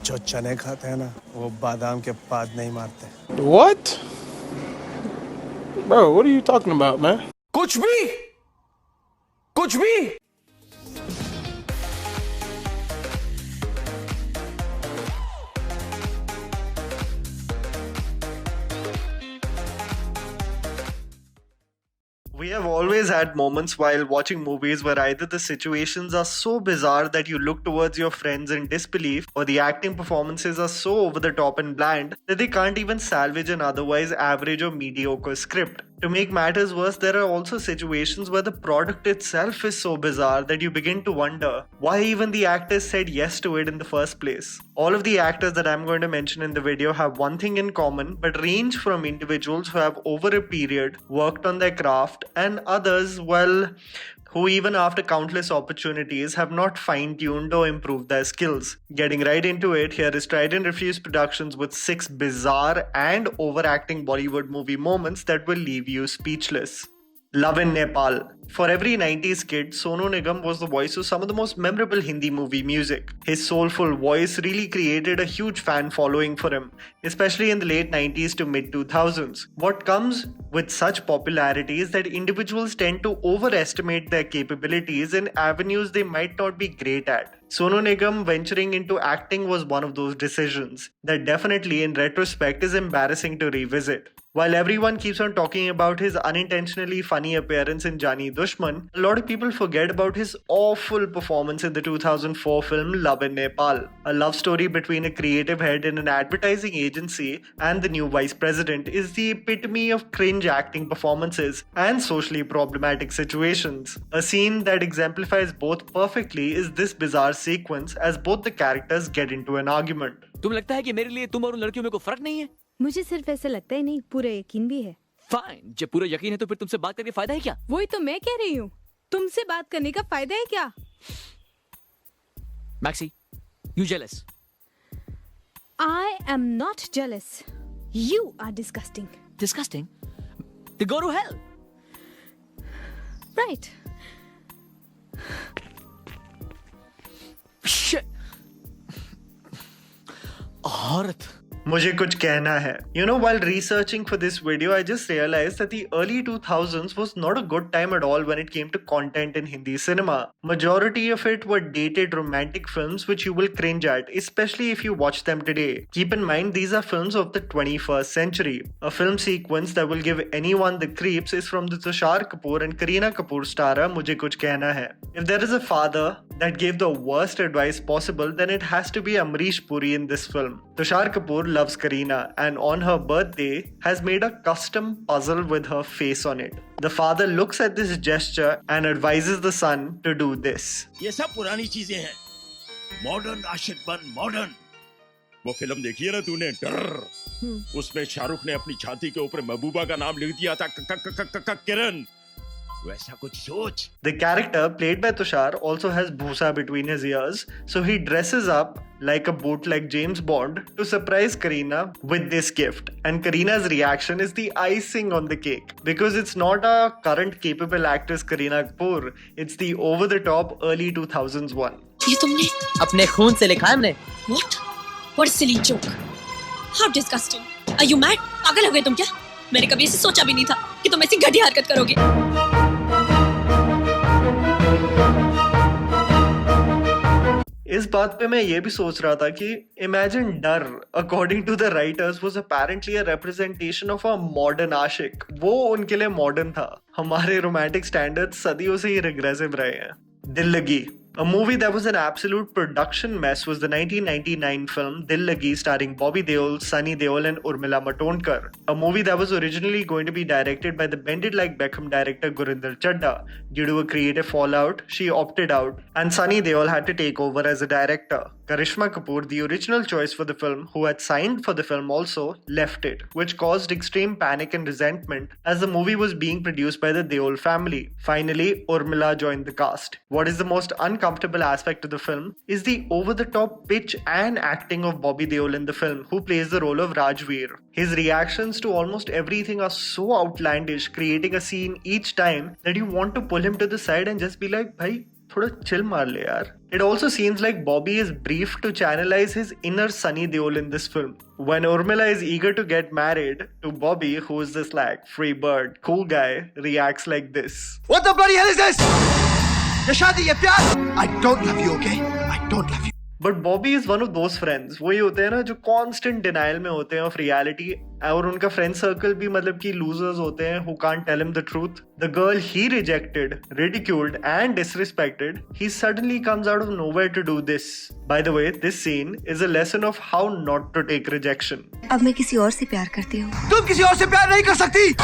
जो चने खाते हैं ना वो बादाम के पाद नहीं मारते। What? Bro, what are you talking about, man? कुछ भी कुछ भी। We have always had moments while watching movies where either the situations are so bizarre that you look towards your friends in disbelief, or the acting performances are so over the top and bland that they can't even salvage an otherwise average or mediocre script. To make matters worse, there are also situations where the product itself is so bizarre that you begin to wonder why even the actors said yes to it in the first place. All of the actors that I'm going to mention in the video have one thing in common, but range from individuals who have over a period worked on their craft and others, well, who even after countless opportunities have not fine-tuned or improved their skills. Getting right into it, here is Tried and Refused Productions with 6 bizarre and overacting Bollywood movie moments that will leave you speechless. Love in Nepal. For every 90s kid, Sonu Nigam was the voice of some of the most memorable Hindi movie music. His soulful voice really created a huge fan following for him, especially in the late 90s to mid 2000s. What comes with such popularity is that individuals tend to overestimate their capabilities in avenues they might not be great at. Sonu Nigam venturing into acting was one of those decisions that definitely in retrospect is embarrassing to revisit. While everyone keeps on talking about his unintentionally funny appearance in Jani Dushman, a lot of people forget about his awful performance in the 2004 film Love in Nepal, a love story between a creative head in an advertising agency and the new vice president is the epitome of cringe acting performances and socially problematic situations. A scene that exemplifies both perfectly is this bizarre sequence as both the characters get into an argument. तुम्हें लगता है कि मेरे लिए तुम और उन लड़कियों में कोई फर्क नहीं है? मुझे सिर्फ ऐसा लगता ही नहीं, पूरा यकीन भी है। फाइन, जब पूरा यकीन है तो फिर तुमसे बात करके फायदा है क्या? वही तो मैं कह रही हूँ, तुमसे बात करने का फायदा है क्या? Maxi, you jealous? I am not jealous. You are disgusting. Disgusting? Then go to hell. Right. Shit. औरत. मुझे कुछ कहना है. You know, while researching for this video, I just realized that the early 2000s was not a good time at all when it came to content in Hindi cinema. Majority of it were dated romantic films which you will cringe at, especially if you watch them today. Keep in mind, these are films of the 21st century. A film sequence that will give anyone the creeps is from the Tushar Kapoor and Kareena Kapoor starrer Mujhe Kuch Kehna Hai. If there is a father that gave the worst advice possible, then it has to be Amrish Puri in this film. Tushar Kapoor loves Kareena and on her birthday has made a custom puzzle with her face on it. The father looks at this gesture and advises the son to do this. ये सब पुरानी चीजें हैं. Modern आशिक बन modern. वो film देखी है ना तूने? डर. उसमें शाहरुख ने अपनी छाती के ऊपर महबूबा का नाम लिख दिया था किरण. वैसा कुछ सोच. The character played by Tushar also has bhusa between his ears, so he dresses up like a bootleg James Bond to surprise Kareena with this gift. And Kareena's reaction is the icing on the cake because it's not a current capable actress Kareena Kapoor, it's the over-the-top early 2000s one. ये तुमने अपने खून से लिखा है हमने. What? What a silly joke. How disgusting. Are you mad? पागल हो गए तुम क्या? मैंने कभी ऐसे सोचा भी नहीं था कि तुम ऐसी घटिया हरकत करोगे. इस बात पे मैं ये भी सोच रहा था कि इमेजिन डर according to the writers was apparently a representation of a modern आशिक. वो उनके लिए मॉडर्न था. हमारे रोमांटिक स्टैंडर्ड्स सदियों से ही रिग्रेसिव रहे हैं. दिल लगी. A movie that was an absolute production mess was the 1999 film Dil Lagi starring Bobby Deol, Sunny Deol and Urmila Matondkar. A movie that was originally going to be directed by the Bend It Like Beckham director Gurinder Chadda. Due to a creative fallout, she opted out and Sunny Deol had to take over as a director. Karishma Kapoor, the original choice for the film, who had signed for the film also, left it, which caused extreme panic and resentment as the movie was being produced by the Deol family. Finally, Urmila joined the cast. What is the most uncomfortable aspect of the film is the over-the-top pitch and acting of Bobby Deol in the film, who plays the role of Rajveer. His reactions to almost everything are so outlandish, creating a scene each time that you want to pull him to the side and just be like, "Bhai, थोड़ा chill मार ले यार. It also seems like Bobby is briefed to channelize his inner Sunny Deol in this film. When Urmila is eager to get married to Bobby, who is this like free bird, cool guy, reacts like this. What the bloody hell is this? ये शादी ये प्यार? I don't love you, okay? I don't love you. But Bobby is one of those friends. वही होते हैं ना जो constant denial में होते हैं of reality, और उनका friend circle भी मतलब कि losers होते हैं who can't tell him the truth. The girl he rejected, ridiculed and disrespected, he suddenly comes out of nowhere to do this. By the way, this scene is a lesson of how not to take rejection. अब मैं किसी और से प्यार करती हूँ. तुम किसी और से प्यार नहीं कर सकती.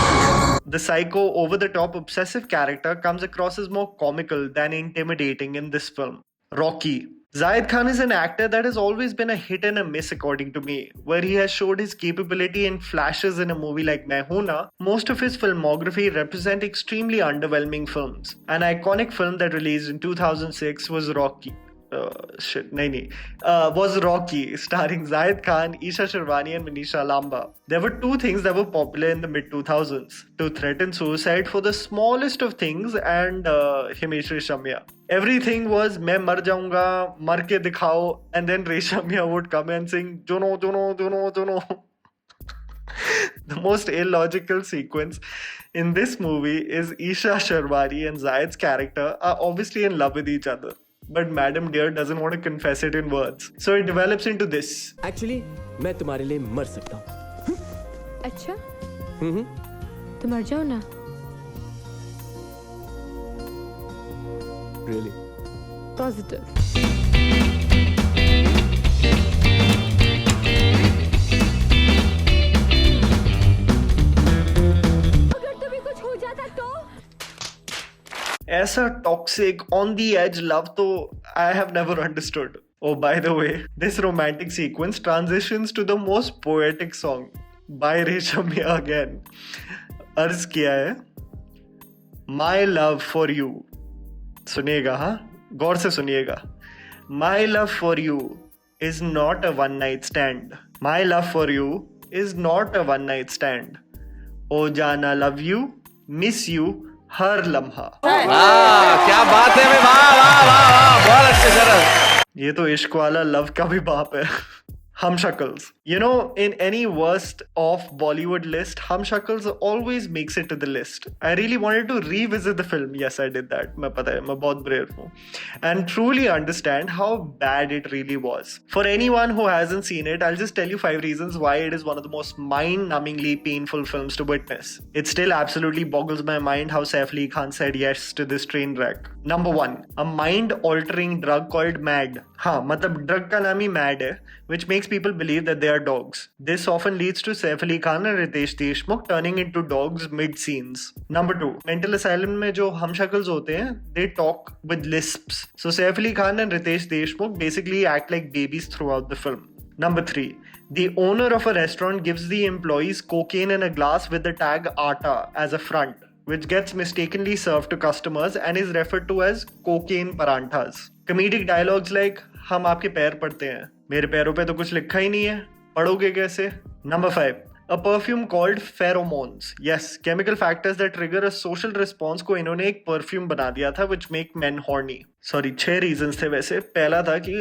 The psycho, over-the-top obsessive character comes across as more comical than intimidating in this film. Rocky. Zayed Khan is an actor that has always been a hit and a miss according to me. Where he has showed his capability in flashes in a movie like Main Hoon Na, most of his filmography represent extremely underwhelming films. An iconic film that released in 2006 was Rocky. Was Rocky, starring Zayed Khan, Isha Sharwani and Manisha Lamba. There were two things that were popular in the mid-2000s. To threaten suicide for the smallest of things and Himesh Reshammiya. Everything was, मैं मर जाऊंगा, मर के दिखाओ, and then Reshammiya would come and sing, Juno, Juno, Juno, Juno. The most illogical sequence in this movie is Isha Sharwani and Zayed's character are obviously in love with each other. But Madam Dear doesn't want to confess it in words. So it develops into this. Actually, मैं तुम्हारे लिए मर सकता हूँ. अच्छा? तो मर जाओ ना. Really? Positive. अगर तुम्हें कुछ हो जाता तो? ऐसा toxic, on the edge love तो I have never understood. Oh, by the way, this romantic sequence transitions to the most poetic song by Reshammiya again. अर्ज किया है, My love for you. सुनिएगा हाँ, गौर से सुनिएगा. My love for you is not a one night stand. My love for you is not a one night stand. ओ जाना love you, miss you हर लम्हा. क्या बात है. वाह वाह वाह वाह, बहुत अच्छे सर. ये तो इश्क वाला लव का भी बाप है. Hum Shakals. You know, in any worst of Bollywood list, Hum Shakals always makes it to the list. I really wanted to revisit the film. Yes, I did that. मैं पता है, मैं बहुत brave हूँ. And truly understand how bad it really was. For anyone who hasn't seen it, I'll just tell you 5 reasons why it is one of the most mind-numbingly painful films to witness. It still absolutely boggles my mind how Saif Ali Khan said yes to this train wreck. Number 1, a mind-altering drug called MAD. हाँ, मतलब drug का नाम ही MAD है, which makes people believe that they are dogs. This often leads to Saif Ali Khan and Ritesh Deshmukh turning into dogs mid-scenes. Number 2, mental asylum में जो Hum Shakals होते हैं, they talk with lisps. So Saif Ali Khan and Ritesh Deshmukh basically act like babies throughout the film. Number 3, the owner of a restaurant gives the employees cocaine in a glass with the tag Aata as a front, which gets mistakenly served to customers and is referred to as cocaine paranthas. Comedic dialogues like, हम आपके पैर पढ़ते हैं, मेरे पैरों पे तो कुछ लिखा ही नहीं है, पढ़ोगे कैसे? Number 5, a perfume called pheromones. Yes, chemical factors that trigger a social response को इन्होंने एक perfume बना दिया था which make men horny. Sorry, 6 reasons थे वैसे. पहला था कि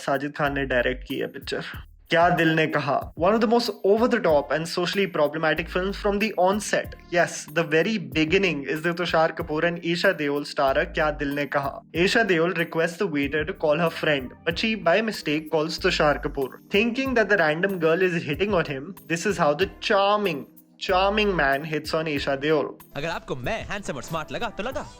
साजिद खान ने डायरेक्ट की है पिक्चर. क्या दिल ने कहा. One of the most over-the-top and socially problematic films from the onset. Yes, the very beginning is the Tushar Kapoor and Isha Deol starrer Kya Dil Ne Kaha. Isha Deol requests the waiter to call her friend, but she by mistake calls Tushar Kapoor. Thinking that the random girl is hitting on him, this is how the charming man hits on Isha Deol. अगर आपको मैं handsome और smart लगा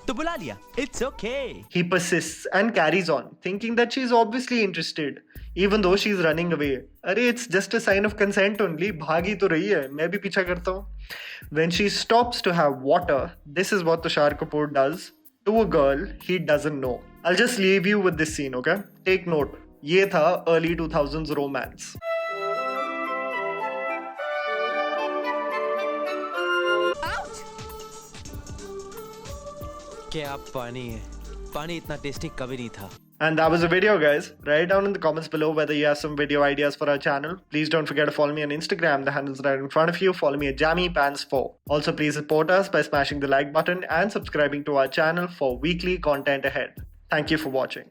तो बुला लिया. It's okay. He persists and carries on, thinking that she is obviously interested, even though she is running away. अरे it's just a sign of consent only. भागी तो रही है, मैं भी पीछा करता हूँ. When she stops to have water, this is what Tushar Kapoor does to a girl he doesn't know. I'll just leave you with this scene, okay? Take note. ये था early 2000s romance. क्या पानी है. पानी इतना tasty कभी नहीं था. And that was the video, guys. Write down in the comments below whether you have some video ideas for our channel. Please don't forget to follow me on Instagram. The handle's right in front of you. Follow me at JammyPants4. Also, please support us by smashing the like button and subscribing to our channel for weekly content ahead. Thank you for watching.